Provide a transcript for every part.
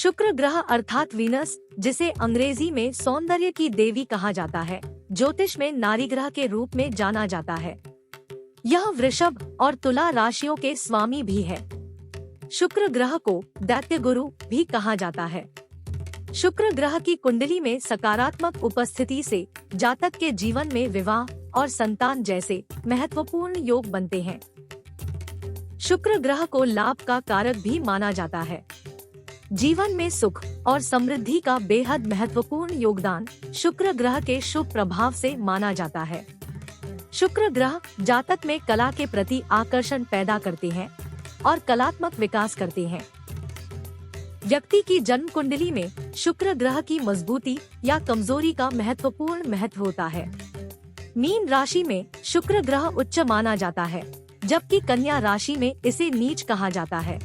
शुक्र ग्रह अर्थात वीनस, जिसे अंग्रेजी में सौंदर्य की देवी कहा जाता है, ज्योतिष में नारी ग्रह के रूप में जाना जाता है। यह वृषभ और तुला राशियों के स्वामी भी है। शुक्र ग्रह को दैत्य गुरु भी कहा जाता है। शुक्र ग्रह की कुंडली में सकारात्मक उपस्थिति से जातक के जीवन में विवाह और संतान जैसे महत्वपूर्ण योग बनते हैं। शुक्र ग्रह को लाभ का कारक भी माना जाता है। जीवन में सुख और समृद्धि का बेहद महत्वपूर्ण योगदान शुक्र ग्रह के शुभ प्रभाव से माना जाता है। शुक्र ग्रह जातक में कला के प्रति आकर्षण पैदा करते हैं और कलात्मक विकास करते हैं। व्यक्ति की जन्म कुंडली में शुक्र ग्रह की मजबूती या कमजोरी का महत्वपूर्ण महत्व होता है। मीन राशि में शुक्र ग्रह उच्च माना जाता है, जबकि कन्या राशि में इसे नीच कहा जाता है।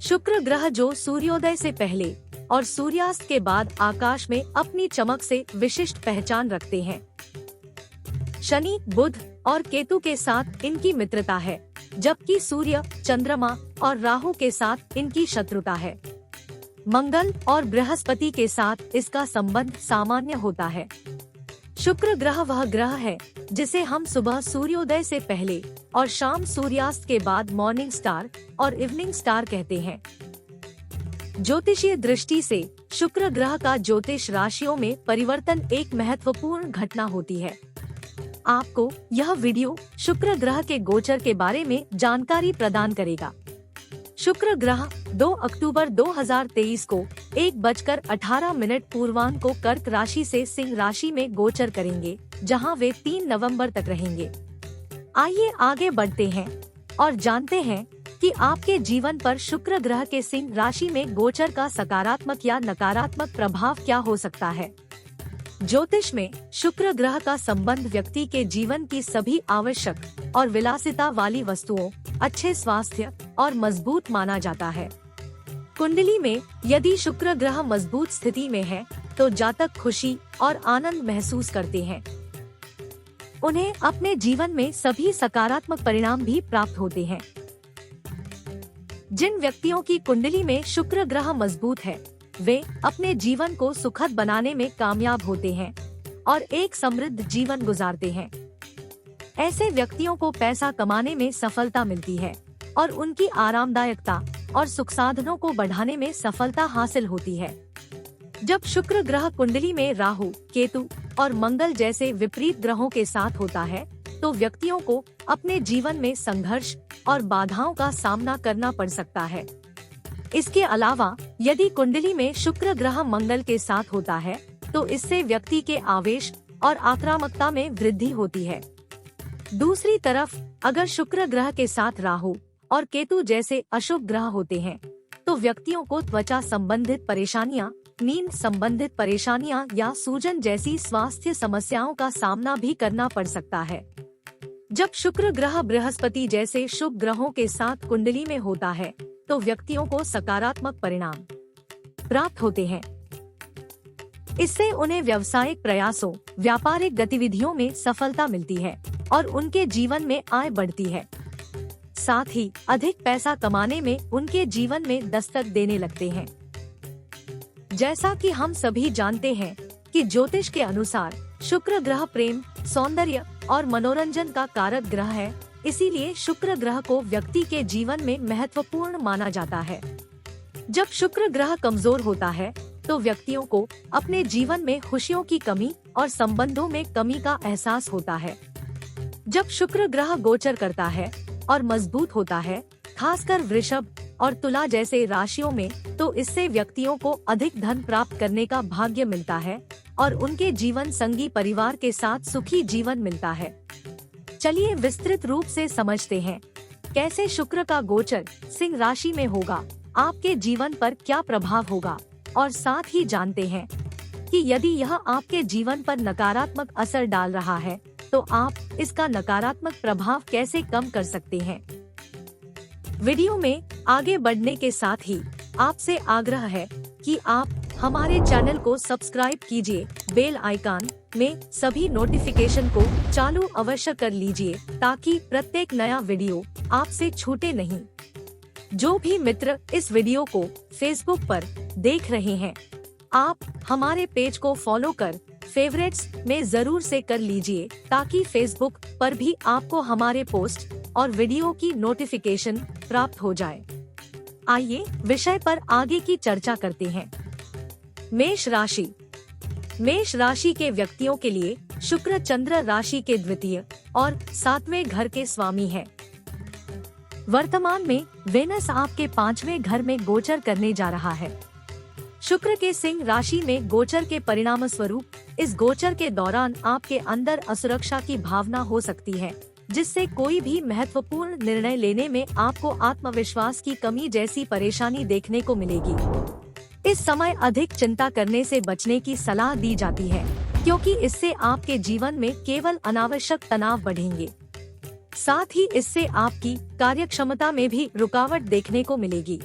शुक्र ग्रह जो सूर्योदय से पहले और सूर्यास्त के बाद आकाश में अपनी चमक से विशिष्ट पहचान रखते हैं। शनि, बुध और केतु के साथ इनकी मित्रता है, जबकि सूर्य, चंद्रमा और राहु के साथ इनकी शत्रुता है। मंगल और बृहस्पति के साथ इसका संबंध सामान्य होता है। शुक्र ग्रह वह ग्रह है जिसे हम सुबह सूर्योदय से पहले और शाम सूर्यास्त के बाद मॉर्निंग स्टार और इवनिंग स्टार कहते हैं। ज्योतिषीय दृष्टि से शुक्र ग्रह का ज्योतिष राशियों में परिवर्तन एक महत्वपूर्ण घटना होती है। आपको यह वीडियो शुक्र ग्रह के गोचर के बारे में जानकारी प्रदान करेगा। शुक्र ग्रह 2 अक्टूबर 2023 को 1:18 पूर्वाह्न को कर्क राशि से सिंह राशि में गोचर करेंगे, जहां वे 3 नवंबर तक रहेंगे। आइए आगे बढ़ते हैं और जानते हैं कि आपके जीवन पर शुक्र ग्रह के सिंह राशि में गोचर का सकारात्मक या नकारात्मक प्रभाव क्या हो सकता है। ज्योतिष में शुक्र ग्रह का संबंध व्यक्ति के जीवन की सभी आवश्यक और विलासिता वाली वस्तुओं, अच्छे स्वास्थ्य और मजबूत माना जाता है। कुंडली में यदि शुक्र ग्रह मजबूत स्थिति में है, तो जातक खुशी और आनंद महसूस करते हैं। उन्हें अपने जीवन में सभी सकारात्मक परिणाम भी प्राप्त होते हैं। जिन व्यक्तियों की कुंडली में शुक्र ग्रह मजबूत है, वे अपने जीवन को सुखद बनाने में कामयाब होते हैं और एक समृद्ध जीवन गुजारते हैं। ऐसे व्यक्तियों को पैसा कमाने में सफलता मिलती है और उनकी आरामदायकता और सुख साधनों को बढ़ाने में सफलता हासिल होती है। जब शुक्र ग्रह कुंडली में राहु, केतु और मंगल जैसे विपरीत ग्रहों के साथ होता है, तो व्यक्तियों को अपने जीवन में संघर्ष और बाधाओं का सामना करना पड़ सकता है। इसके अलावा यदि कुंडली में शुक्र ग्रह मंगल के साथ होता है, तो इससे व्यक्ति के आवेश और आक्रामकता में वृद्धि होती है। दूसरी तरफ अगर शुक्र ग्रह के साथ राहु और केतु जैसे अशुभ ग्रह होते हैं, तो व्यक्तियों को त्वचा संबंधित परेशानियां, नींद संबंधित परेशानियां या सूजन जैसी स्वास्थ्य समस्याओं का सामना भी करना पड़ सकता है। जब शुक्र ग्रह बृहस्पति जैसे शुभ ग्रहों के साथ कुंडली में होता है, तो व्यक्तियों को सकारात्मक परिणाम प्राप्त होते हैं। इससे उन्हें व्यावसायिक प्रयासों, व्यापारिक गतिविधियों में सफलता मिलती है और उनके जीवन में आय बढ़ती है। साथ ही अधिक पैसा कमाने में उनके जीवन में दस्तक देने लगते हैं। जैसा कि हम सभी जानते हैं कि ज्योतिष के अनुसार शुक्र ग्रह प्रेम, सौंदर्य और मनोरंजन का कारक ग्रह है, इसीलिए शुक्र ग्रह को व्यक्ति के जीवन में महत्वपूर्ण माना जाता है। जब शुक्र ग्रह कमजोर होता है, तो व्यक्तियों को अपने जीवन में खुशियों की कमी और संबंधों में कमी का एहसास होता है। जब शुक्र ग्रह गोचर करता है और मजबूत होता है, खासकर वृषभ और तुला जैसे राशियों में, तो इससे व्यक्तियों को अधिक धन प्राप्त करने का भाग्य मिलता है और उनके जीवन संगी परिवार के साथ सुखी जीवन मिलता है। चलिए विस्तृत रूप से समझते हैं कैसे शुक्र का गोचर सिंह राशि में होगा, आपके जीवन पर क्या प्रभाव होगा, और साथ ही जानते हैं कि यदि यह आपके जीवन पर नकारात्मक असर डाल रहा है, तो आप इसका नकारात्मक प्रभाव कैसे कम कर सकते हैं। वीडियो में आगे बढ़ने के साथ ही आपसे आग्रह है कि आप हमारे चैनल को सब्सक्राइब कीजिए, बेल आइकन में सभी नोटिफिकेशन को चालू अवश्य कर लीजिए, ताकि प्रत्येक नया वीडियो आपसे छूटे नहीं। जो भी मित्र इस वीडियो को फेसबुक पर देख रहे हैं, आप हमारे पेज को फॉलो कर फेवरेट्स में जरूर से कर लीजिए, ताकि फेसबुक पर भी आपको हमारे पोस्ट और वीडियो की नोटिफिकेशन प्राप्त हो जाए। आइए विषय पर आगे की चर्चा करते हैं। मेष राशि। मेष राशि के व्यक्तियों के लिए शुक्र चंद्र राशि के द्वितीय और 7वें घर के स्वामी है। वर्तमान में वेनस आपके 5वें घर में गोचर करने जा रहा है। शुक्र के सिंह राशि में गोचर के परिणाम स्वरूप इस गोचर के दौरान आपके अंदर असुरक्षा की भावना हो सकती है, जिससे कोई भी महत्वपूर्ण निर्णय लेने में आपको आत्मविश्वास की कमी जैसी परेशानी देखने को मिलेगी। इस समय अधिक चिंता करने से बचने की सलाह दी जाती है, क्योंकि इससे आपके जीवन में केवल अनावश्यक तनाव बढ़ेंगे। साथ ही इससे आपकी कार्यक्षमता में भी रुकावट देखने को मिलेगी,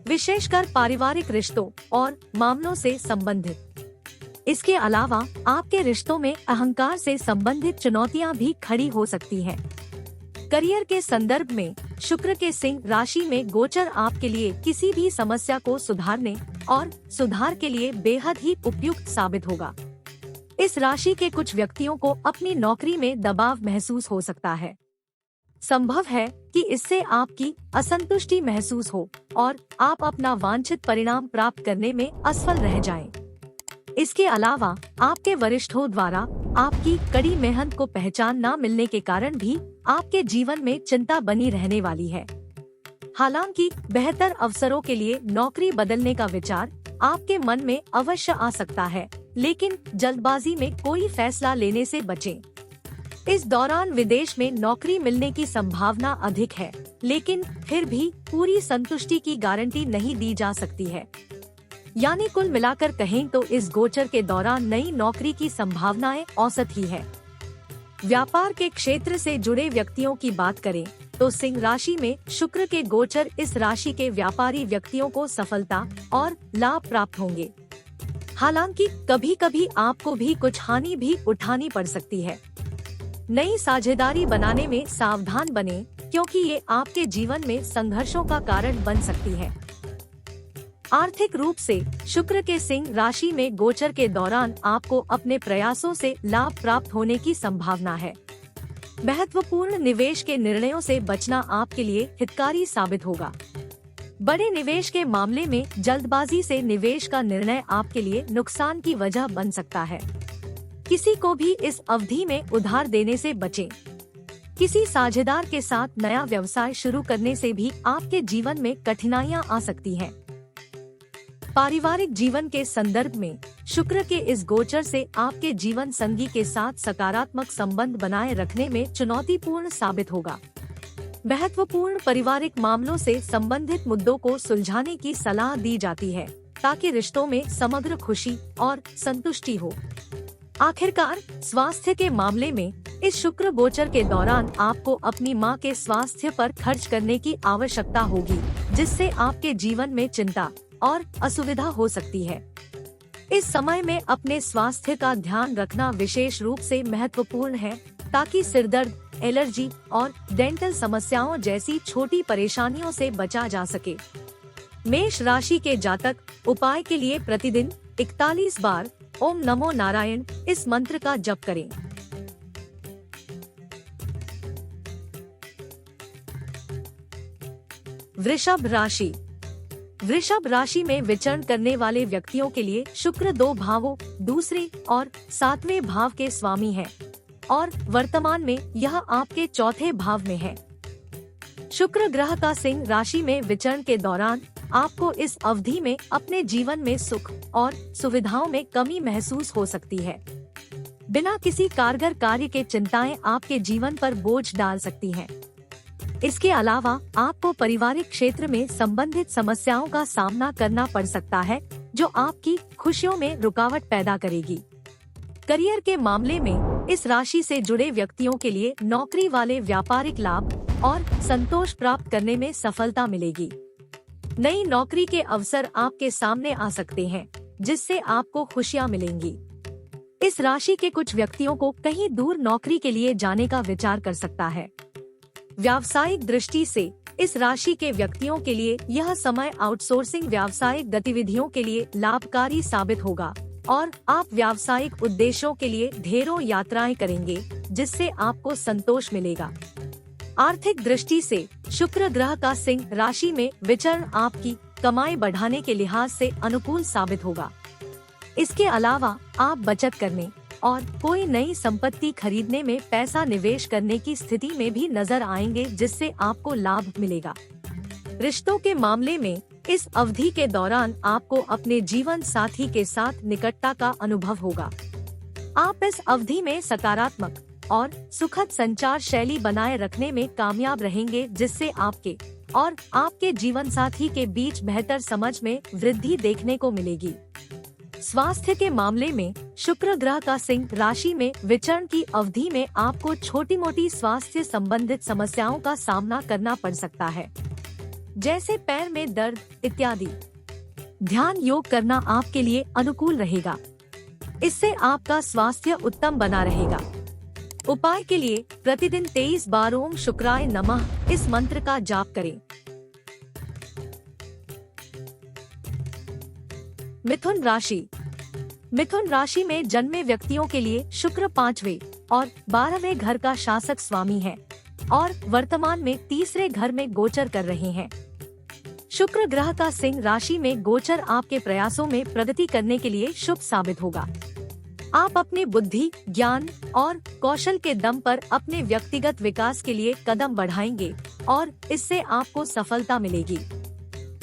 विशेषकर पारिवारिक रिश्तों और मामलों से संबंधित। इसके अलावा आपके रिश्तों में अहंकार से संबंधित चुनौतियां भी खड़ी हो सकती हैं। करियर के संदर्भ में शुक्र के सिंह राशि में गोचर आपके लिए किसी भी समस्या को सुधारने और सुधार के लिए बेहद ही उपयुक्त साबित होगा। इस राशि के कुछ व्यक्तियों को अपनी नौकरी में दबाव महसूस हो सकता है। संभव है कि इससे आपकी असंतुष्टि महसूस हो और आप अपना वांछित परिणाम प्राप्त करने में असफल रह जाएं। इसके अलावा आपके वरिष्ठों द्वारा आपकी कड़ी मेहनत को पहचान न मिलने के कारण भी आपके जीवन में चिंता बनी रहने वाली है। हालांकि बेहतर अवसरों के लिए नौकरी बदलने का विचार आपके मन में अवश्य आ सकता है, लेकिन जल्दबाजी में कोई फैसला लेने से बचें। इस दौरान विदेश में नौकरी मिलने की संभावना अधिक है, लेकिन फिर भी पूरी संतुष्टि की गारंटी नहीं दी जा सकती है। यानी कुल मिलाकर कहें तो इस गोचर के दौरान नई नौकरी की संभावनाएं औसत ही है। व्यापार के क्षेत्र से जुड़े व्यक्तियों की बात करें तो सिंह राशि में शुक्र के गोचर इस राशि के व्यापारी व्यक्तियों को सफलता और लाभ प्राप्त होंगे। हालांकि कभी कभी आपको भी कुछ हानि भी उठानी पड़ सकती है। नई साझेदारी बनाने में सावधान बनें, क्योंकि ये आपके जीवन में संघर्षों का कारण बन सकती है। आर्थिक रूप से शुक्र के सिंह राशि में गोचर के दौरान आपको अपने प्रयासों से लाभ प्राप्त होने की संभावना है। महत्वपूर्ण निवेश के निर्णयों से बचना आपके लिए हितकारी साबित होगा। बड़े निवेश के मामले में जल्दबाजी से निवेश का निर्णय आपके लिए नुकसान की वजह बन सकता है। किसी को भी इस अवधि में उधार देने से बचें। किसी साझेदार के साथ नया व्यवसाय शुरू करने से भी आपके जीवन में कठिनाइयां आ सकती हैं। पारिवारिक जीवन के संदर्भ में शुक्र के इस गोचर से आपके जीवन संगी के साथ सकारात्मक संबंध बनाए रखने में चुनौतीपूर्ण साबित होगा। महत्वपूर्ण पारिवारिक मामलों से संबंधित मुद्दों को सुलझाने की सलाह दी जाती है, ताकि रिश्तों में समग्र खुशी और संतुष्टि हो। आखिरकार स्वास्थ्य के मामले में इस शुक्र गोचर के दौरान आपको अपनी मां के स्वास्थ्य पर खर्च करने की आवश्यकता होगी, जिससे आपके जीवन में चिंता और असुविधा हो सकती है। इस समय में अपने स्वास्थ्य का ध्यान रखना विशेष रूप से महत्वपूर्ण है, ताकि सिरदर्द, एलर्जी और डेंटल समस्याओं जैसी छोटी परेशानियों से बचा जा सके। मेष राशि के जातक उपाय के लिए प्रतिदिन 41 बार ओम नमो नारायण इस मंत्र का जप करें। वृषभ राशि। वृषभ राशि में विचरण करने वाले व्यक्तियों के लिए शुक्र 2 भावों, दूसरे और 7वें भाव के स्वामी है और वर्तमान में यह आपके 4थे भाव में है। शुक्र ग्रह का सिंह राशि में विचरण के दौरान आपको इस अवधि में अपने जीवन में सुख और सुविधाओं में कमी महसूस हो सकती है। बिना किसी कारगर कार्य के चिंताएं आपके जीवन पर बोझ डाल सकती हैं। इसके अलावा आपको पारिवारिक क्षेत्र में संबंधित समस्याओं का सामना करना पड़ सकता है, जो आपकी खुशियों में रुकावट पैदा करेगी। करियर के मामले में इस राशि से जुड़े व्यक्तियों के लिए नौकरी वाले व्यापारिक लाभ और संतोष प्राप्त करने में सफलता मिलेगी। नई नौकरी के अवसर आपके सामने आ सकते हैं, जिससे आपको खुशियां मिलेंगी। इस राशि के कुछ व्यक्तियों को कहीं दूर नौकरी के लिए जाने का विचार कर सकता है। व्यावसायिक दृष्टि से इस राशि के व्यक्तियों के लिए यह समय आउटसोर्सिंग व्यावसायिक गतिविधियों के लिए लाभकारी साबित होगा और आप व्यावसायिक उद्देश्यों के लिए ढेरों यात्राएं करेंगे, जिससे आपको संतोष मिलेगा। आर्थिक दृष्टि से शुक्र ग्रह का सिंह राशि में विचरण आपकी कमाई बढ़ाने के लिहाज से अनुकूल साबित होगा। इसके अलावा आप बचत करने और कोई नई संपत्ति खरीदने में पैसा निवेश करने की स्थिति में भी नजर आएंगे, जिससे आपको लाभ मिलेगा। रिश्तों के मामले में इस अवधि के दौरान आपको अपने जीवन साथी के साथ निकटता का अनुभव होगा। आप इस अवधि में सकारात्मक और सुखद संचार शैली बनाए रखने में कामयाब रहेंगे, जिससे आपके और आपके जीवन साथी के बीच बेहतर समझ में वृद्धि देखने को मिलेगी। स्वास्थ्य के मामले में शुक्र ग्रह का सिंह राशि में विचरण की अवधि में आपको छोटी मोटी स्वास्थ्य संबंधित समस्याओं का सामना करना पड़ सकता है, जैसे पैर में दर्द इत्यादि। ध्यान योग करना आपके लिए अनुकूल रहेगा। इससे आपका स्वास्थ्य उत्तम बना रहेगा। उपाय के लिए प्रतिदिन 23 बार ओम शुक्राय नमः इस मंत्र का जाप करें। मिथुन राशि। मिथुन राशि में जन्मे व्यक्तियों के लिए शुक्र 5वें और 12वें घर का शासक स्वामी है और वर्तमान में तीसरे घर में गोचर कर रहे हैं। शुक्र ग्रह का सिंह राशि में गोचर आपके प्रयासों में प्रगति करने के लिए शुभ साबित होगा। आप अपनी बुद्धि, ज्ञान और कौशल के दम पर अपने व्यक्तिगत विकास के लिए कदम बढ़ाएंगे और इससे आपको सफलता मिलेगी।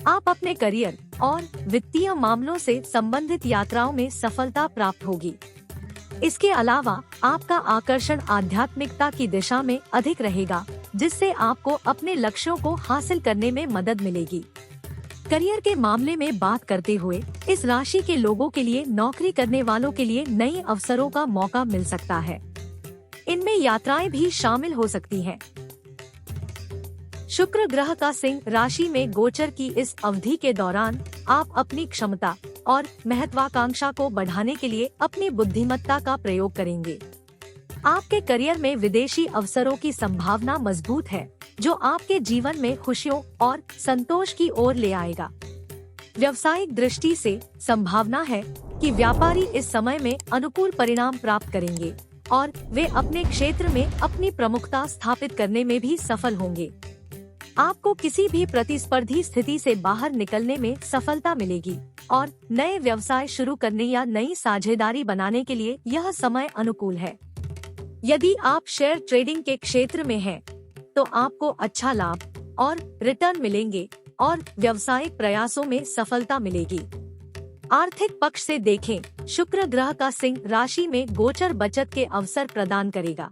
आप अपने करियर और वित्तीय मामलों से संबंधित यात्राओं में सफलता प्राप्त होगी। इसके अलावा आपका आकर्षण आध्यात्मिकता की दिशा में अधिक रहेगा, जिससे आपको अपने लक्ष्यों को हासिल करने में मदद मिलेगी। करियर के मामले में बात करते हुए इस राशि के लोगों के लिए नौकरी करने वालों के लिए नए अवसरों का मौका मिल सकता है। इनमें यात्राएं भी शामिल हो सकती हैं। शुक्र ग्रह का सिंह राशि में गोचर की इस अवधि के दौरान आप अपनी क्षमता और महत्वाकांक्षा को बढ़ाने के लिए अपनी बुद्धिमत्ता का प्रयोग करेंगे। आपके करियर में विदेशी अवसरों की संभावना मजबूत है, जो आपके जीवन में खुशियों और संतोष की ओर ले आएगा। व्यावसायिक दृष्टि से संभावना है कि व्यापारी इस समय में अनुकूल परिणाम प्राप्त करेंगे और वे अपने क्षेत्र में अपनी प्रमुखता स्थापित करने में भी सफल होंगे। आपको किसी भी प्रतिस्पर्धी स्थिति से बाहर निकलने में सफलता मिलेगी और नए व्यवसाय शुरू करने या नई साझेदारी बनाने के लिए यह समय अनुकूल है। यदि आप शेयर ट्रेडिंग के क्षेत्र में हैं, तो आपको अच्छा लाभ और रिटर्न मिलेंगे और व्यावसायिक प्रयासों में सफलता मिलेगी। आर्थिक पक्ष से देखें, शुक्र ग्रह का सिंह राशि में गोचर बचत के अवसर प्रदान करेगा।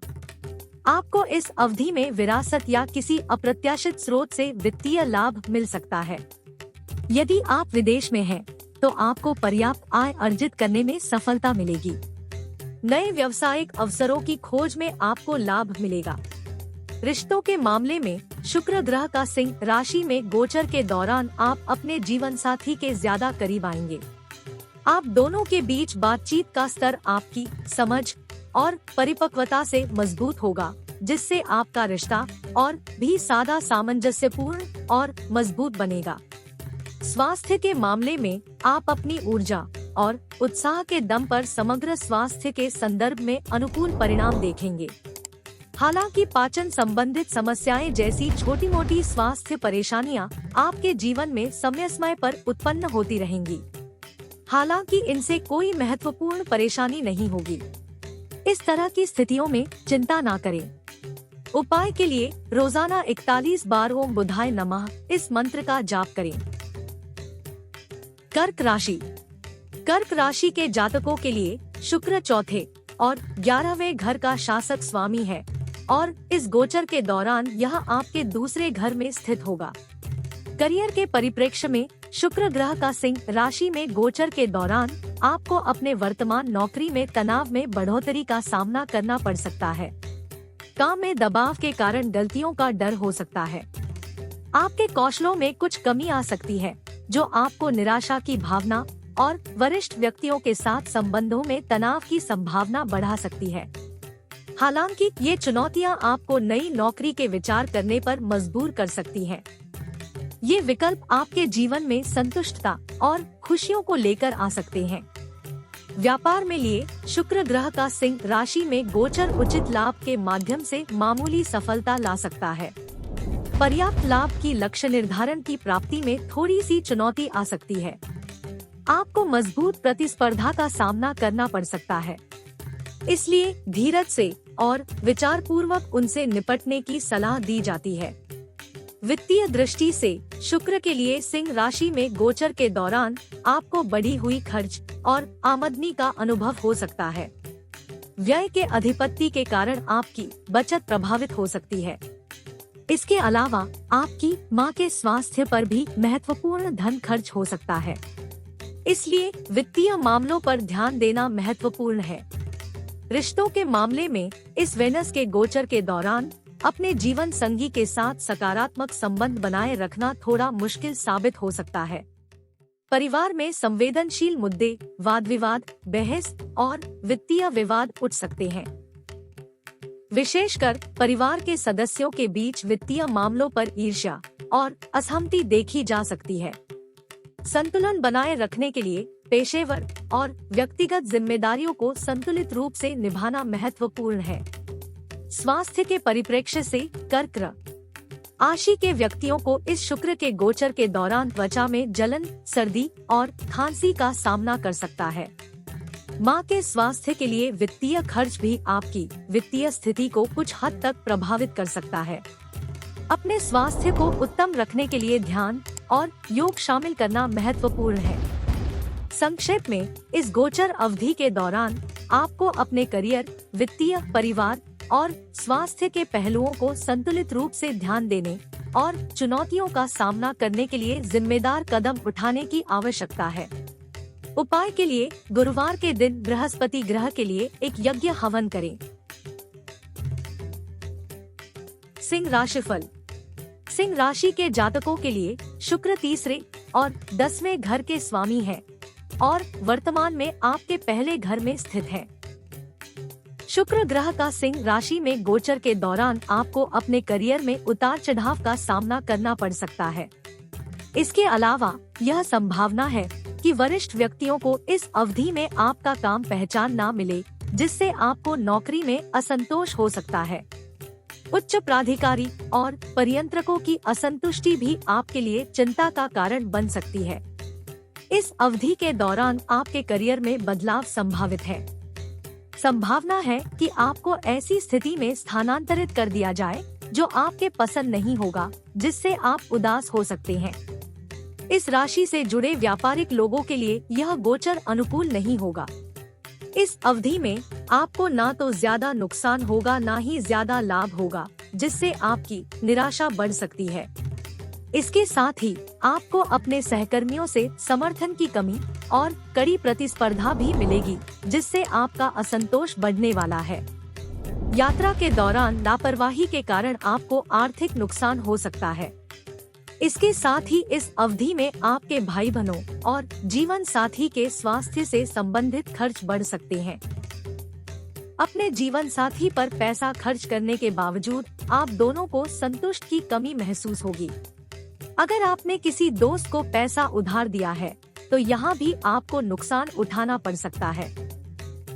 आपको इस अवधि में विरासत या किसी अप्रत्याशित स्रोत से वित्तीय लाभ मिल सकता है। यदि आप विदेश में हैं, तो आपको पर्याप्त आय अर्जित करने में सफलता मिलेगी। नए व्यावसायिक अवसरों की खोज में आपको लाभ मिलेगा। रिश्तों के मामले में शुक्र ग्रह का सिंह राशि में गोचर के दौरान आप अपने जीवन साथी के ज्यादा करीब आएंगे। आप दोनों के बीच बातचीत का स्तर आपकी समझ और परिपक्वता से मजबूत होगा, जिससे आपका रिश्ता और भी सादा सामंजस्यपूर्ण और मजबूत बनेगा। स्वास्थ्य के मामले में आप अपनी ऊर्जा और उत्साह के दम पर समग्र स्वास्थ्य के संदर्भ में अनुकूल परिणाम देखेंगे। हालांकि पाचन संबंधित समस्याएं जैसी छोटी मोटी स्वास्थ्य परेशानियां आपके जीवन में समय समय पर उत्पन्न होती रहेंगी। हालांकि इनसे कोई महत्वपूर्ण परेशानी नहीं होगी। इस तरह की स्थितियों में चिंता ना करें। उपाय के लिए रोजाना 41 बार ओम बुधाय नमः इस मंत्र का जाप करें। कर्क राशि। कर्क राशि के जातकों के लिए शुक्र चौथे और 11वें घर का शासक स्वामी है और इस गोचर के दौरान यह आपके दूसरे घर में स्थित होगा। करियर के परिप्रेक्ष्य में शुक्र ग्रह का सिंह राशि में गोचर के दौरान आपको अपने वर्तमान नौकरी में तनाव में बढ़ोतरी का सामना करना पड़ सकता है। काम में दबाव के कारण गलतियों का डर हो सकता है। आपके कौशलों में कुछ कमी आ सकती है, जो आपको निराशा की भावना और वरिष्ठ व्यक्तियों के साथ संबंधों में तनाव की संभावना बढ़ा सकती है। हालांकि ये चुनौतियां आपको नई नौकरी के विचार करने पर मजबूर कर सकती हैं। ये विकल्प आपके जीवन में संतुष्टता और खुशियों को लेकर आ सकते हैं। व्यापार में लिए शुक्र ग्रह का सिंह राशि में गोचर उचित लाभ के माध्यम से मामूली सफलता ला सकता है। पर्याप्त लाभ की लक्ष्य निर्धारण की प्राप्ति में थोड़ी सी चुनौती आ सकती है। आपको मजबूत प्रतिस्पर्धा का सामना करना पड़ सकता है, इसलिए धीरज से और विचार पूर्वक उनसे निपटने की सलाह दी जाती है। वित्तीय दृष्टि से शुक्र के लिए सिंह राशि में गोचर के दौरान आपको बढ़ी हुई खर्च और आमदनी का अनुभव हो सकता है। व्यय के अधिपति के कारण आपकी बचत प्रभावित हो सकती है। इसके अलावा आपकी मां के स्वास्थ्य पर भी महत्वपूर्ण धन खर्च हो सकता है, इसलिए वित्तीय मामलों पर ध्यान देना महत्वपूर्ण है। रिश्तों के मामले में इस वेनस के गोचर के दौरान अपने जीवन संगी के साथ सकारात्मक संबंध बनाए रखना थोड़ा मुश्किल साबित हो सकता है। परिवार में संवेदनशील मुद्दे, वाद विवाद, बहस और वित्तीय विवाद उठ सकते हैं। विशेषकर परिवार के सदस्यों के बीच वित्तीय मामलों पर ईर्ष्या और असहमति देखी जा सकती है। संतुलन बनाए रखने के लिए पेशेवर और व्यक्तिगत जिम्मेदारियों को संतुलित रूप से निभाना महत्वपूर्ण है। स्वास्थ्य के परिप्रेक्ष्य से कर्क राशि के व्यक्तियों को इस शुक्र के गोचर के दौरान त्वचा में जलन, सर्दी और खांसी का सामना कर सकता है। मां के स्वास्थ्य के लिए वित्तीय खर्च भी आपकी वित्तीय स्थिति को कुछ हद तक प्रभावित कर सकता है। अपने स्वास्थ्य को उत्तम रखने के लिए ध्यान और योग शामिल करना महत्वपूर्ण है। संक्षेप में, इस गोचर अवधि के दौरान आपको अपने करियर, वित्तीय, परिवार और स्वास्थ्य के पहलुओं को संतुलित रूप से ध्यान देने और चुनौतियों का सामना करने के लिए जिम्मेदार कदम उठाने की आवश्यकता है। उपाय के लिए गुरुवार के दिन बृहस्पति ग्रह के लिए एक यज्ञ हवन करें। सिंह राशिफल। सिंह राशि के जातकों के लिए शुक्र तीसरे और 10वें घर के स्वामी है और वर्तमान में आपके पहले घर में स्थित है। शुक्र ग्रह का सिंह राशि में गोचर के दौरान आपको अपने करियर में उतार चढ़ाव का सामना करना पड़ सकता है। इसके अलावा यह संभावना है कि वरिष्ठ व्यक्तियों को इस अवधि में आपका काम पहचान ना मिले, जिससे आपको नौकरी में असंतोष हो सकता है। उच्च प्राधिकारी और परियंत्रकों की असंतुष्टि भी आपके लिए चिंता का कारण बन सकती है। इस अवधि के दौरान आपके करियर में बदलाव संभावित है। संभावना है कि आपको ऐसी स्थिति में स्थानांतरित कर दिया जाए जो आपके पसंद नहीं होगा, जिससे आप उदास हो सकते हैं। इस राशि से जुड़े व्यापारिक लोगों के लिए यह गोचर अनुकूल नहीं होगा। इस अवधि में आपको ना तो ज्यादा नुकसान होगा, ना ही ज्यादा लाभ होगा, जिससे आपकी निराशा बढ़ सकती है। इसके साथ ही आपको अपने सहकर्मियों से समर्थन की कमी और कड़ी प्रतिस्पर्धा भी मिलेगी, जिससे आपका असंतोष बढ़ने वाला है। यात्रा के दौरान लापरवाही के कारण आपको आर्थिक नुकसान हो सकता है। इसके साथ ही इस अवधि में आपके भाई बहनों और जीवन साथी के स्वास्थ्य से संबंधित खर्च बढ़ सकते हैं। अपने जीवन साथी पर पैसा खर्च करने के बावजूद आप दोनों को संतुष्ट की कमी महसूस होगी। अगर आपने किसी दोस्त को पैसा उधार दिया है, तो यहाँ भी आपको नुकसान उठाना पड़ सकता है।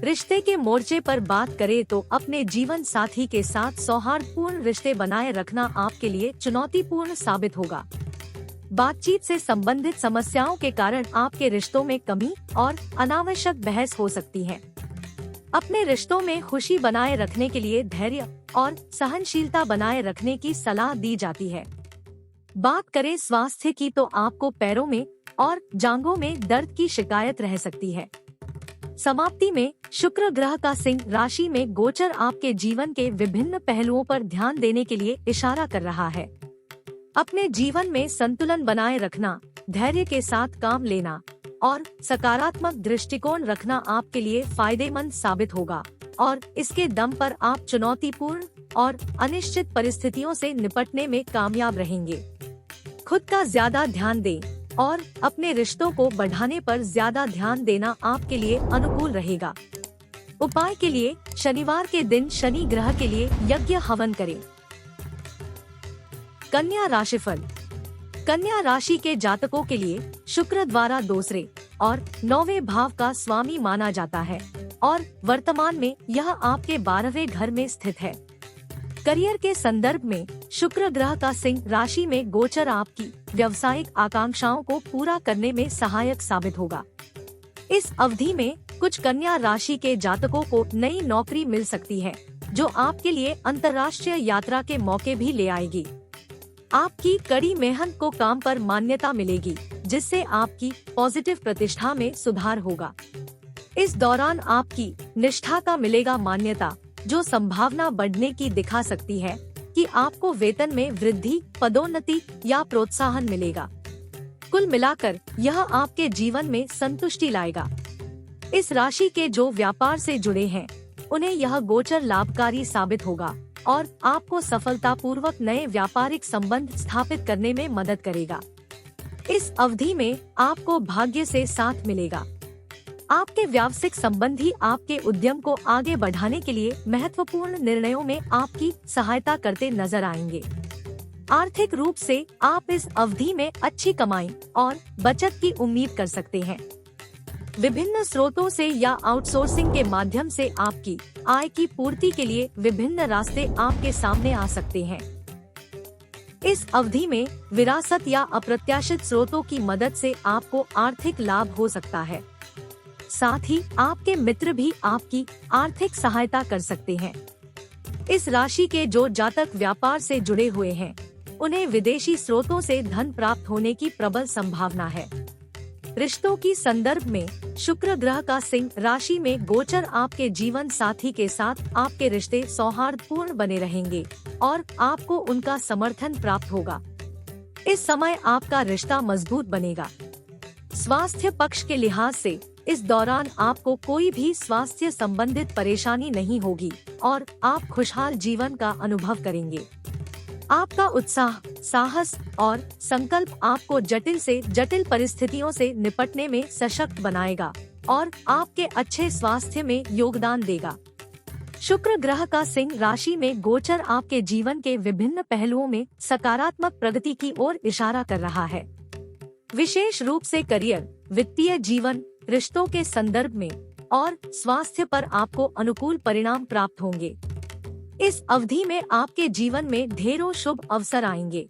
रिश्ते के मोर्चे पर बात करें तो अपने जीवन साथी के साथ सौहार्दपूर्ण रिश्ते बनाए रखना आपके लिए चुनौतीपूर्ण साबित होगा। बातचीत से संबंधित समस्याओं के कारण आपके रिश्तों में कमी और अनावश्यक बहस हो सकती है। अपने रिश्तों में खुशी बनाए रखने के लिए धैर्य और सहनशीलता बनाए रखने की सलाह दी जाती है। बात करें स्वास्थ्य की तो आपको पैरों में और जांघों में दर्द की शिकायत रह सकती है। समाप्ति में शुक्र ग्रह का सिंह राशि में गोचर आपके जीवन के विभिन्न पहलुओं पर ध्यान देने के लिए इशारा कर रहा है। अपने जीवन में संतुलन बनाए रखना, धैर्य के साथ काम लेना और सकारात्मक दृष्टिकोण रखना आपके लिए फायदेमंद साबित होगा और इसके दम पर आप चुनौतीपूर्ण और अनिश्चित परिस्थितियों से निपटने में कामयाब रहेंगे। खुद का ज्यादा ध्यान दें और अपने रिश्तों को बढ़ाने पर ज्यादा ध्यान देना आपके लिए अनुकूल रहेगा। उपाय के लिए शनिवार के दिन शनि ग्रह के लिए यज्ञ हवन करें। कन्या राशिफल। कन्या राशि के जातकों के लिए शुक्र द्वारा दूसरे और 9वें भाव का स्वामी माना जाता है और वर्तमान में यह आपके 12वें घर में स्थित है। करियर के संदर्भ में शुक्र ग्रह का सिंह राशि में गोचर आपकी व्यावसायिक आकांक्षाओं को पूरा करने में सहायक साबित होगा। इस अवधि में कुछ कन्या राशि के जातकों को नई नौकरी मिल सकती है, जो आपके लिए अंतर्राष्ट्रीय यात्रा के मौके भी ले आएगी। आपकी कड़ी मेहनत को काम पर मान्यता मिलेगी, जिससे आपकी पॉजिटिव प्रतिष्ठा में सुधार होगा। इस दौरान आपकी निष्ठा का मिलेगा मान्यता, जो संभावना बढ़ने की दिखा सकती है कि आपको वेतन में वृद्धि, पदोन्नति या प्रोत्साहन मिलेगा। कुल मिलाकर यह आपके जीवन में संतुष्टि लाएगा। इस राशि के जो व्यापार से जुड़े हैं, उन्हें यह गोचर लाभकारी साबित होगा और आपको सफलतापूर्वक नए व्यापारिक संबंध स्थापित करने में मदद करेगा। इस अवधि में आपको भाग्य से साथ मिलेगा। आपके व्यावसायिक संबंधी आपके उद्यम को आगे बढ़ाने के लिए महत्वपूर्ण निर्णयों में आपकी सहायता करते नजर आएंगे। आर्थिक रूप से आप इस अवधि में अच्छी कमाई और बचत की उम्मीद कर सकते हैं। विभिन्न स्रोतों से या आउटसोर्सिंग के माध्यम से आपकी आय की पूर्ति के लिए विभिन्न रास्ते आपके सामने आ सकते हैं। इस अवधि में विरासत या अप्रत्याशित स्रोतों की मदद से आपको आर्थिक लाभ हो सकता है। साथ ही आपके मित्र भी आपकी आर्थिक सहायता कर सकते हैं। इस राशि के जो जातक व्यापार से जुड़े हुए हैं, उन्हें विदेशी स्रोतों से धन प्राप्त होने की प्रबल संभावना है। रिश्तों की संदर्भ में शुक्र ग्रह का सिंह राशि में गोचर आपके जीवन साथी के साथ आपके रिश्ते सौहार्दपूर्ण बने रहेंगे और आपको उनका समर्थन प्राप्त होगा। इस समय आपका रिश्ता मजबूत बनेगा। स्वास्थ्य पक्ष के लिहाज से इस दौरान आपको कोई भी स्वास्थ्य संबंधित परेशानी नहीं होगी और आप खुशहाल जीवन का अनुभव करेंगे। आपका उत्साह, साहस और संकल्प आपको जटिल से जटिल परिस्थितियों से निपटने में सशक्त बनाएगा और आपके अच्छे स्वास्थ्य में योगदान देगा। शुक्र ग्रह का सिंह राशि में गोचर आपके जीवन के विभिन्न पहलुओं में सकारात्मक प्रगति की ओर इशारा कर रहा है। विशेष रूप से करियर, वित्तीय जीवन, रिश्तों के संदर्भ में और स्वास्थ्य पर आपको अनुकूल परिणाम प्राप्त होंगे। इस अवधि में आपके जीवन में ढेरों शुभ अवसर आएंगे।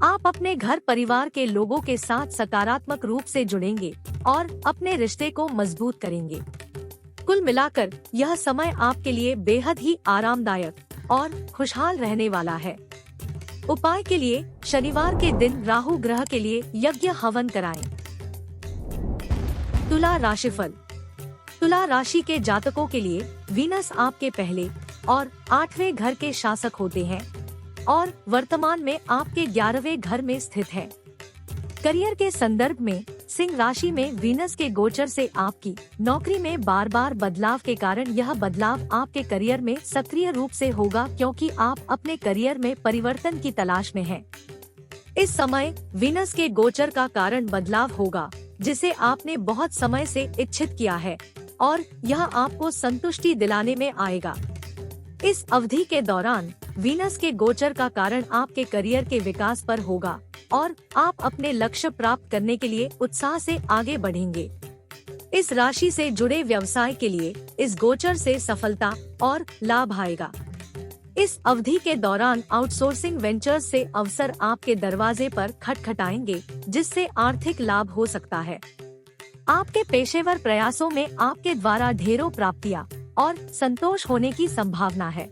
आप अपने घर परिवार के लोगों के साथ सकारात्मक रूप से जुड़ेंगे और अपने रिश्ते को मजबूत करेंगे। कुल मिलाकर यह समय आपके लिए बेहद ही आरामदायक और खुशहाल रहने वाला है। उपाय के लिए शनिवार के दिन राहु ग्रह के लिए यज्ञ हवन कराएं। तुला राशिफल। तुला राशि के जातकों के लिए वीनस आपके पहले और 8वें घर के शासक होते हैं और वर्तमान में आपके 11वें घर में स्थित है। करियर के संदर्भ में सिंह राशि में वीनस के गोचर से आपकी नौकरी में बार बार बदलाव के कारण यह बदलाव आपके करियर में सक्रिय रूप से होगा, क्योंकि आप अपने करियर में परिवर्तन की तलाश में हैं। इस समय वीनस के गोचर का कारण बदलाव होगा, जिसे आपने बहुत समय से इच्छित किया है और यह आपको संतुष्टि दिलाने में आएगा। इस अवधि के दौरान वीनस के गोचर का कारण आपके करियर के विकास पर होगा और आप अपने लक्ष्य प्राप्त करने के लिए उत्साह से आगे बढ़ेंगे। इस राशि से जुड़े व्यवसाय के लिए इस गोचर से सफलता और लाभ आएगा। इस अवधि के दौरान आउटसोर्सिंग वेंचर्स से अवसर आपके दरवाजे पर खटखटाएंगे, जिससे आर्थिक लाभ हो सकता है। आपके पेशेवर प्रयासों में आपके द्वारा ढेरों प्राप्तियां और संतोष होने की संभावना है।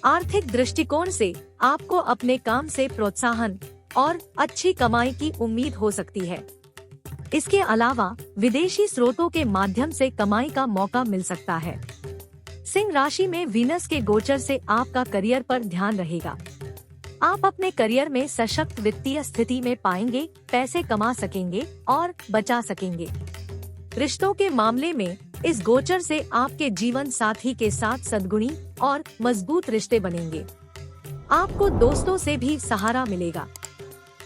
आर्थिक दृष्टिकोण से आपको अपने काम से प्रोत्साहन और अच्छी कमाई की उम्मीद हो सकती है। इसके अलावा विदेशी स्रोतों के माध्यम से कमाई का मौका मिल सकता है। सिंह राशि में वीनस के गोचर से आपका करियर पर ध्यान रहेगा। आप अपने करियर में सशक्त वित्तीय स्थिति में पाएंगे, पैसे कमा सकेंगे और बचा सकेंगे। रिश्तों के मामले में इस गोचर से आपके जीवन साथी के साथ सद्गुणी और मजबूत रिश्ते बनेंगे। आपको दोस्तों से भी सहारा मिलेगा।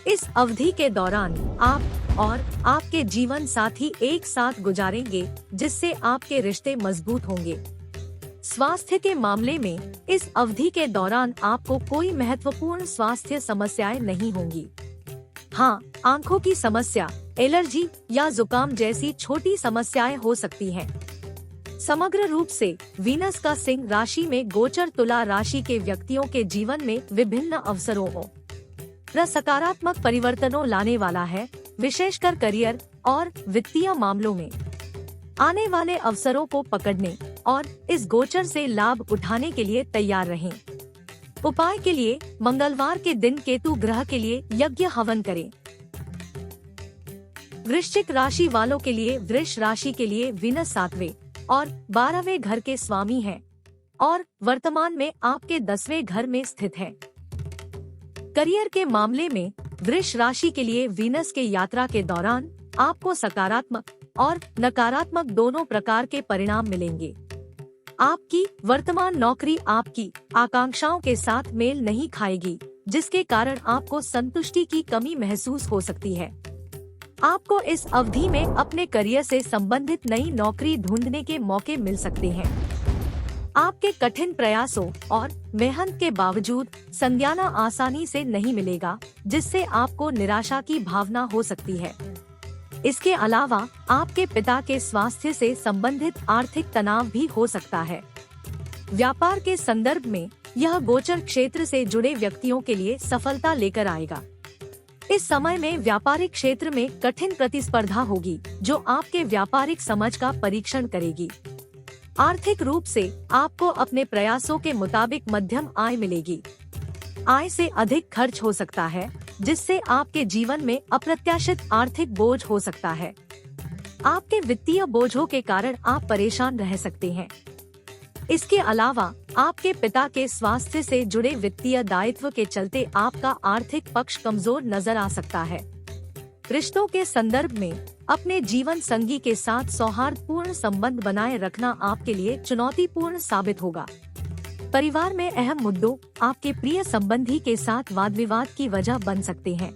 इस अवधि के दौरान आप और आपके जीवन साथी एक साथ गुजारेंगे, जिससे आपके रिश्ते मजबूत होंगे। स्वास्थ्य के मामले में इस अवधि के दौरान आपको कोई महत्वपूर्ण स्वास्थ्य समस्याएं नहीं होंगी। हाँ, आंखों की समस्या, एलर्जी या जुकाम जैसी छोटी समस्याएं हो सकती हैं। समग्र रूप से वीनस का सिंह राशि में गोचर तुला राशि के व्यक्तियों के जीवन में विभिन्न अवसरों और सकारात्मक परिवर्तनों लाने वाला है, विशेषकर करियर और वित्तीय मामलों में। आने वाले अवसरों को पकड़ने और इस गोचर से लाभ उठाने के लिए तैयार रहें। उपाय के लिए मंगलवार के दिन केतु ग्रह के लिए यज्ञ हवन करें। वृश्चिक राशि वालों के लिए वृष राशि के लिए वीनस 7वें और 12वें घर के स्वामी हैं और वर्तमान में आपके 10वें घर में स्थित है। करियर के मामले में वृष राशि के लिए वीनस के यात्रा के दौरान आपको सकारात्मक और नकारात्मक दोनों प्रकार के परिणाम मिलेंगे। आपकी वर्तमान नौकरी आपकी आकांक्षाओं के साथ मेल नहीं खाएगी, जिसके कारण आपको संतुष्टि की कमी महसूस हो सकती है। आपको इस अवधि में अपने करियर से संबंधित नई नौकरी ढूंढने के मौके मिल सकते हैं। आपके कठिन प्रयासों और मेहनत के बावजूद संज्ञाना आसानी से नहीं मिलेगा, जिससे आपको निराशा की भावना हो सकती है। इसके अलावा आपके पिता के स्वास्थ्य से संबंधित आर्थिक तनाव भी हो सकता है। व्यापार के संदर्भ में यह गोचर क्षेत्र से जुड़े व्यक्तियों के लिए सफलता लेकर आएगा। इस समय में व्यापारिक क्षेत्र में कठिन प्रतिस्पर्धा होगी, जो आपके व्यापारिक समझ का परीक्षण करेगी। आर्थिक रूप से आपको अपने प्रयासों के मुताबिक मध्यम आय मिलेगी। आय से अधिक खर्च हो सकता है, जिससे आपके जीवन में अप्रत्याशित आर्थिक बोझ हो सकता है। आपके वित्तीय बोझों के कारण आप परेशान रह सकते हैं। इसके अलावा आपके पिता के स्वास्थ्य से जुड़े वित्तीय दायित्व के चलते आपका आर्थिक पक्ष कमजोर नजर आ सकता है। रिश्तों के संदर्भ में अपने जीवन संगी के साथ सौहार्दपूर्ण संबंध बनाए रखना आपके लिए चुनौतीपूर्ण साबित होगा। परिवार में अहम मुद्दों आपके प्रिय संबंधी के साथ वाद विवाद की वजह बन सकते हैं।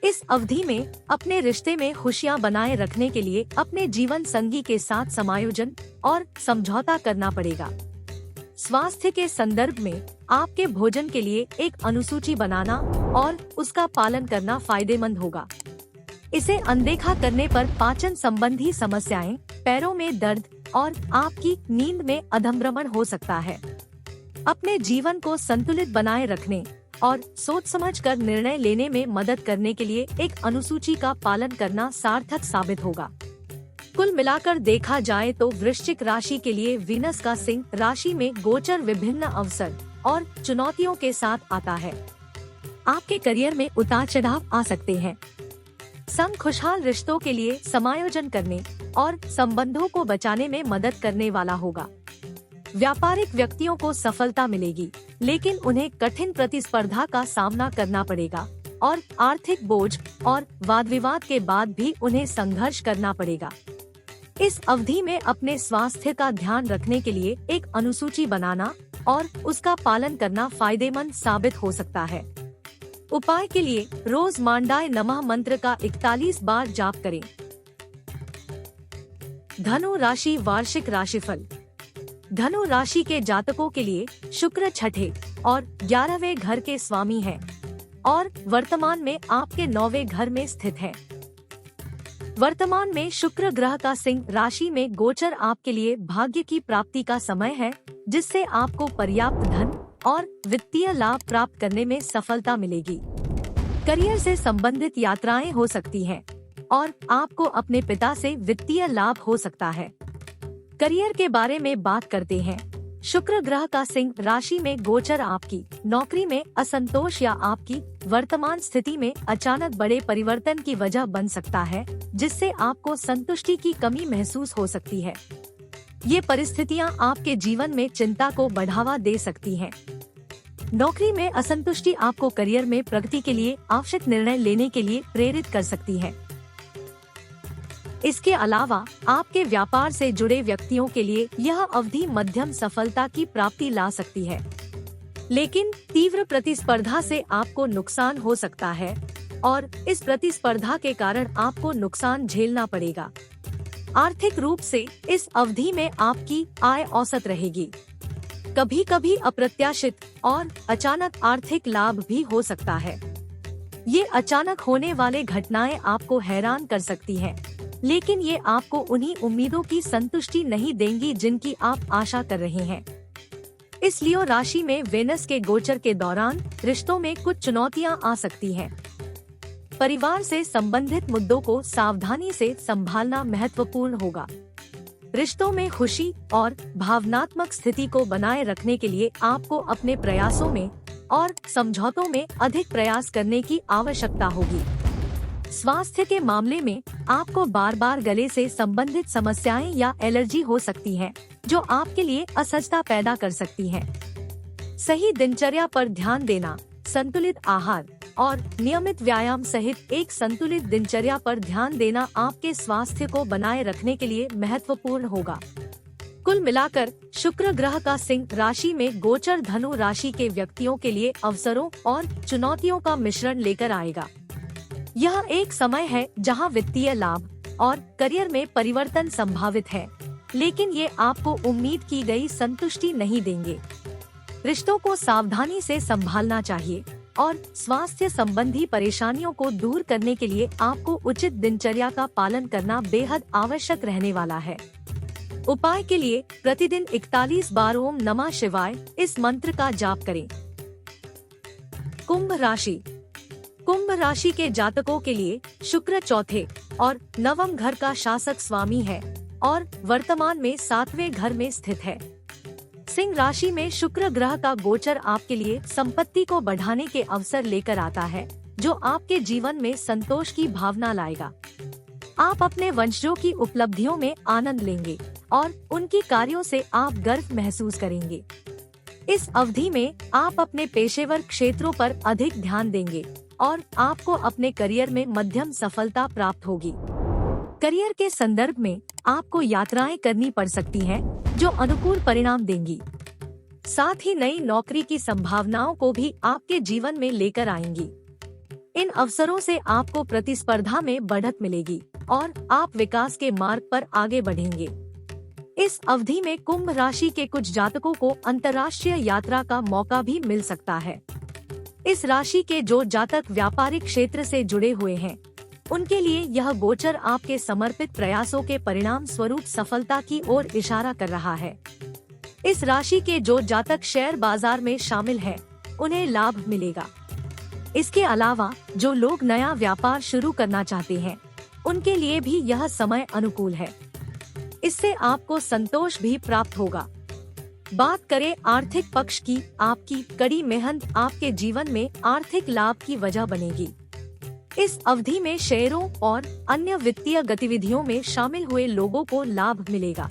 इस अवधि में अपने रिश्ते में खुशियां बनाए रखने के लिए अपने जीवन संगी के साथ समायोजन और समझौता करना पड़ेगा। स्वास्थ्य के संदर्भ में आपके भोजन के लिए एक अनुसूची बनाना और उसका पालन करना फायदेमंद होगा। इसे अनदेखा करने पर पाचन संबंधी समस्याएं, पैरों में दर्द और आपकी नींद में अधमभ्रमण हो सकता है। अपने जीवन को संतुलित बनाए रखने और सोच समझकर निर्णय लेने में मदद करने के लिए एक अनुसूची का पालन करना सार्थक साबित होगा। कुल मिलाकर देखा जाए तो वृश्चिक राशि के लिए वीनस का सिंह राशि में गोचर विभिन्न अवसर और चुनौतियों के साथ आता है। आपके करियर में उतार चढ़ाव आ सकते हैं। संग खुशहाल रिश्तों के लिए समायोजन करने और संबंधों को बचाने में मदद करने वाला होगा। व्यापारिक व्यक्तियों को सफलता मिलेगी, लेकिन उन्हें कठिन प्रतिस्पर्धा का सामना करना पड़ेगा और आर्थिक बोझ और वाद विवाद के बाद भी उन्हें संघर्ष करना पड़ेगा। इस अवधि में अपने स्वास्थ्य का ध्यान रखने के लिए एक अनुसूची बनाना और उसका पालन करना फायदेमंद साबित हो सकता है। उपाय के लिए रोज मांडाय नमः मंत्र का 41 बार जाप करें। धनु राशि वार्षिक राशिफल। धनु राशि के जातकों के लिए शुक्र छठे और 11वें घर के स्वामी हैं और वर्तमान में आपके 9वें घर में स्थित है। वर्तमान में शुक्र ग्रह का सिंह राशि में गोचर आपके लिए भाग्य की प्राप्ति का समय है, जिससे आपको पर्याप्त धन और वित्तीय लाभ प्राप्त करने में सफलता मिलेगी। करियर से संबंधित यात्राएं हो सकती हैं और आपको अपने पिता से वित्तीय लाभ हो सकता है। करियर के बारे में बात करते हैं। शुक्र ग्रह का सिंह राशि में गोचर आपकी नौकरी में असंतोष या आपकी वर्तमान स्थिति में अचानक बड़े परिवर्तन की वजह बन सकता है, जिससे आपको संतुष्टि की कमी महसूस हो सकती है। ये परिस्थितियां आपके जीवन में चिंता को बढ़ावा दे सकती हैं। नौकरी में असंतुष्टि आपको करियर में प्रगति के लिए आवश्यक निर्णय लेने के लिए प्रेरित कर सकती है। इसके अलावा आपके व्यापार से जुड़े व्यक्तियों के लिए यह अवधि मध्यम सफलता की प्राप्ति ला सकती है, लेकिन तीव्र प्रतिस्पर्धा से आपको नुकसान हो सकता है। और इस प्रतिस्पर्धा के कारण आपको नुकसान झेलना पड़ेगा। आर्थिक रूप से इस अवधि में आपकी आय औसत रहेगी। कभी कभी अप्रत्याशित और अचानक आर्थिक लाभ भी हो सकता है। ये अचानक होने वाले घटनाएं आपको हैरान कर सकती हैं, लेकिन ये आपको उन्हीं उम्मीदों की संतुष्टि नहीं देंगी जिनकी आप आशा कर रहे हैं। इस लियो राशि में वेनस के गोचर के दौरान रिश्तों में कुछ चुनौतियां आ सकती हैं। परिवार से संबंधित मुद्दों को सावधानी से संभालना महत्वपूर्ण होगा। रिश्तों में खुशी और भावनात्मक स्थिति को बनाए रखने के लिए आपको अपने प्रयासों में और समझौतों में अधिक प्रयास करने की आवश्यकता होगी। स्वास्थ्य के मामले में आपको बार बार गले से संबंधित समस्याएं या एलर्जी हो सकती हैं, जो आपके लिए असहजता पैदा कर सकती हैं। सही दिनचर्या पर ध्यान देना, संतुलित आहार और नियमित व्यायाम सहित एक संतुलित दिनचर्या पर ध्यान देना आपके स्वास्थ्य को बनाए रखने के लिए महत्वपूर्ण होगा। कुल मिलाकर शुक्र ग्रह का सिंह राशि में गोचर धनु राशि के व्यक्तियों के लिए अवसरों और चुनौतियों का मिश्रण लेकर आएगा। यह एक समय है जहां वित्तीय लाभ और करियर में परिवर्तन संभावित है, लेकिन ये आपको उम्मीद की गई संतुष्टि नहीं देंगे। रिश्तों को सावधानी से संभालना चाहिए और स्वास्थ्य संबंधी परेशानियों को दूर करने के लिए आपको उचित दिनचर्या का पालन करना बेहद आवश्यक रहने वाला है। उपाय के लिए प्रतिदिन 41 बार ओम नमः शिवाय इस मंत्र का जाप करें। कुंभ राशि। कुंभ राशि के जातकों के लिए शुक्र चौथे और नवम घर का शासक स्वामी है और वर्तमान में 7वें घर में स्थित है। सिंह राशि में शुक्र ग्रह का गोचर आपके लिए संपत्ति को बढ़ाने के अवसर लेकर आता है, जो आपके जीवन में संतोष की भावना लाएगा। आप अपने वंशजों की उपलब्धियों में आनंद लेंगे और उनकी कार्यों से आप गर्व महसूस करेंगे। इस अवधि में आप अपने पेशेवर क्षेत्रों पर अधिक ध्यान देंगे और आपको अपने करियर में मध्यम सफलता प्राप्त होगी। करियर के संदर्भ में आपको यात्राएं करनी पड़ सकती हैं, जो अनुकूल परिणाम देंगी। साथ ही नई नौकरी की संभावनाओं को भी आपके जीवन में लेकर आएंगी। इन अवसरों से आपको प्रतिस्पर्धा में बढ़त मिलेगी और आप विकास के मार्ग पर आगे बढ़ेंगे। इस अवधि में कुंभ राशि के कुछ जातकों को अंतर्राष्ट्रीय यात्रा का मौका भी मिल सकता है। इस राशि के जो जातक व्यापारिक क्षेत्र से जुड़े हुए हैं, उनके लिए यह गोचर आपके समर्पित प्रयासों के परिणाम स्वरूप सफलता की ओर इशारा कर रहा है। इस राशि के जो जातक शेयर बाजार में शामिल हैं, उन्हें लाभ मिलेगा। इसके अलावा जो लोग नया व्यापार शुरू करना चाहते हैं, उनके लिए भी यह समय अनुकूल है। इससे आपको संतोष भी प्राप्त होगा। बात करें आर्थिक पक्ष की, आपकी कड़ी मेहनत आपके जीवन में आर्थिक लाभ की वजह बनेगी। इस अवधि में शेयरों और अन्य वित्तीय गतिविधियों में शामिल हुए लोगों को लाभ मिलेगा।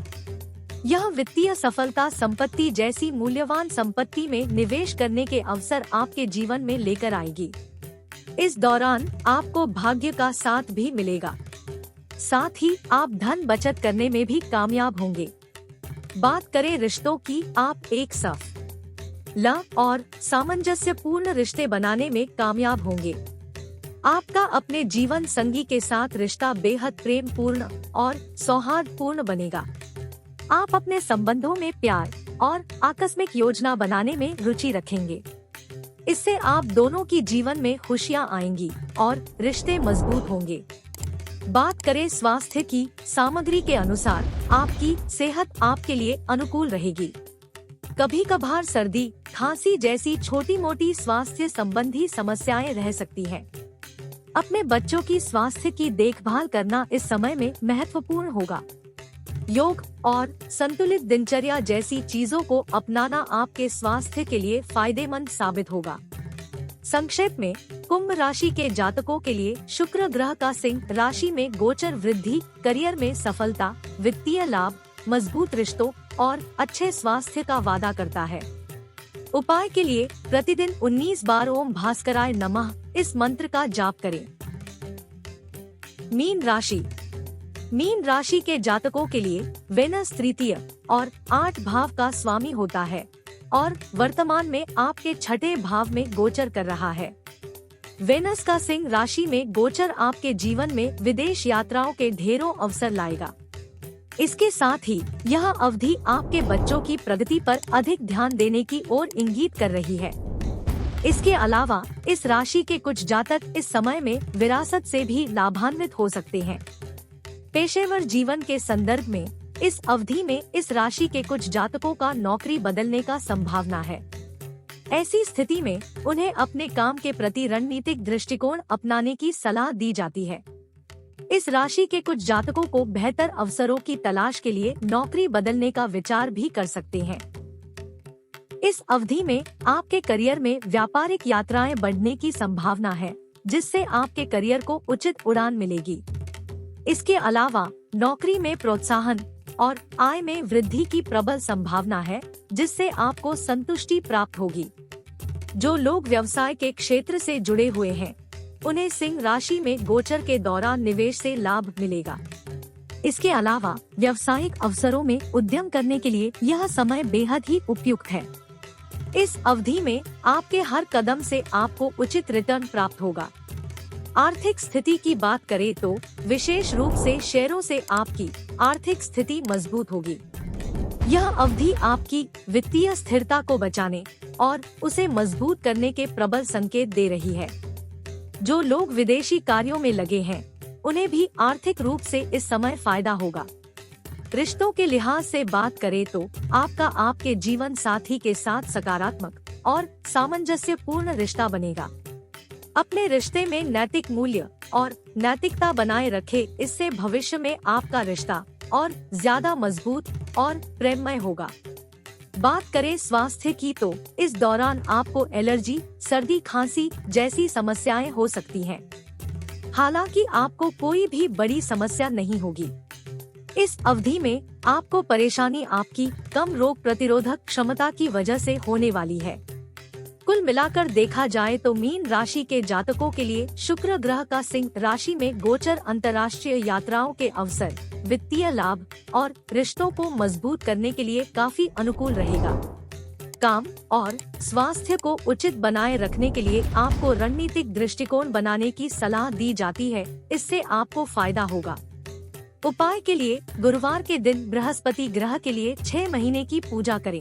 यह वित्तीय सफलता संपत्ति जैसी मूल्यवान संपत्ति में निवेश करने के अवसर आपके जीवन में लेकर आएगी। इस दौरान आपको भाग्य का साथ भी मिलेगा। साथ ही आप धन बचत करने में भी कामयाब होंगे। बात करें रिश्तों की, आप एक सफल और सामंजस्यपूर्ण रिश्ते बनाने में कामयाब होंगे। आपका अपने जीवन संगी के साथ रिश्ता बेहद प्रेम पूर्ण और सौहार्दपूर्ण बनेगा। आप अपने संबंधों में प्यार और आकस्मिक योजना बनाने में रुचि रखेंगे। इससे आप दोनों की जीवन में खुशियां आएंगी और रिश्ते मजबूत होंगे। बात करें स्वास्थ्य की, सामग्री के अनुसार आपकी सेहत आपके लिए अनुकूल रहेगी। कभी कभार सर्दी, खांसी जैसी छोटी मोटी स्वास्थ्य संबंधी समस्याएं रह सकती हैं। अपने बच्चों की स्वास्थ्य की देखभाल करना इस समय में महत्वपूर्ण होगा। योग और संतुलित दिनचर्या जैसी चीजों को अपनाना आपके स्वास्थ्य के लिए फायदेमंद साबित होगा। संक्षेप में, कुंभ राशि के जातकों के लिए शुक्र ग्रह का सिंह राशि में गोचर वृद्धि, करियर में सफलता, वित्तीय लाभ, मजबूत रिश्तों और अच्छे स्वास्थ्य का वादा करता है। उपाय के लिए प्रतिदिन 19 बार ओम भास्कराय नमः इस मंत्र का जाप करें। मीन राशि। मीन राशि के जातकों के लिए वेनस तृतीय और 8 भाव का स्वामी होता है और वर्तमान में आपके 6ठे भाव में गोचर कर रहा है। वेनस का सिंह राशि में गोचर आपके जीवन में विदेश यात्राओं के ढेरों अवसर लाएगा। इसके साथ ही यह अवधि आपके बच्चों की प्रगति पर अधिक ध्यान देने की ओर इंगित कर रही है। इसके अलावा इस राशि के कुछ जातक इस समय में विरासत से भी लाभान्वित हो सकते हैं। पेशेवर जीवन के संदर्भ में इस अवधि में इस राशि के कुछ जातकों का नौकरी बदलने का संभावना है। ऐसी स्थिति में उन्हें अपने काम के प्रति रणनीतिक दृष्टिकोण अपनाने की सलाह दी जाती है। इस राशि के कुछ जातकों को बेहतर अवसरों की तलाश के लिए नौकरी बदलने का विचार भी कर सकते हैं। इस अवधि में आपके करियर में व्यापारिक यात्राएं बढ़ने की संभावना है, जिससे आपके करियर को उचित उड़ान मिलेगी। इसके अलावा नौकरी में प्रोत्साहन और आय में वृद्धि की प्रबल संभावना है, जिससे आपको संतुष्टि प्राप्त होगी। जो लोग व्यवसाय के क्षेत्र से जुड़े हुए हैं, उन्हें सिंह राशि में गोचर के दौरान निवेश से लाभ मिलेगा। इसके अलावा व्यावसायिक अवसरों में उद्यम करने के लिए यह समय बेहद ही उपयुक्त है। इस अवधि में आपके हर कदम से आपको उचित रिटर्न प्राप्त होगा। आर्थिक स्थिति की बात करें तो विशेष रूप से शेयरों से आपकी आर्थिक स्थिति मजबूत होगी। यह अवधि आपकी वित्तीय स्थिरता को बचाने और उसे मजबूत करने के प्रबल संकेत दे रही है। जो लोग विदेशी कार्यों में लगे हैं, उन्हें भी आर्थिक रूप से इस समय फायदा होगा। रिश्तों के लिहाज से बात करें तो आपका आपके जीवन साथी के साथ सकारात्मक और सामंजस्यपूर्ण रिश्ता बनेगा। अपने रिश्ते में नैतिक मूल्य और नैतिकता बनाए रखें, इससे भविष्य में आपका रिश्ता और ज्यादा मजबूत और प्रेममय होगा। बात करें स्वास्थ्य की तो इस दौरान आपको एलर्जी, सर्दी, खांसी जैसी समस्याएं हो सकती हैं। हालांकि आपको कोई भी बड़ी समस्या नहीं होगी। इस अवधि में आपको परेशानी आपकी कम रोग प्रतिरोधक क्षमता की वजह से होने वाली है। कुल मिलाकर देखा जाए तो मीन राशि के जातकों के लिए शुक्र ग्रह का सिंह राशि में गोचर अंतर्राष्ट्रीय यात्राओं के अवसर, वित्तीय लाभ और रिश्तों को मजबूत करने के लिए काफी अनुकूल रहेगा। काम और स्वास्थ्य को उचित बनाए रखने के लिए आपको रणनीतिक दृष्टिकोण बनाने की सलाह दी जाती है, इससे आपको फायदा होगा। उपाय के लिए गुरुवार के दिन बृहस्पति ग्रह के लिए 6 महीने की पूजा करें।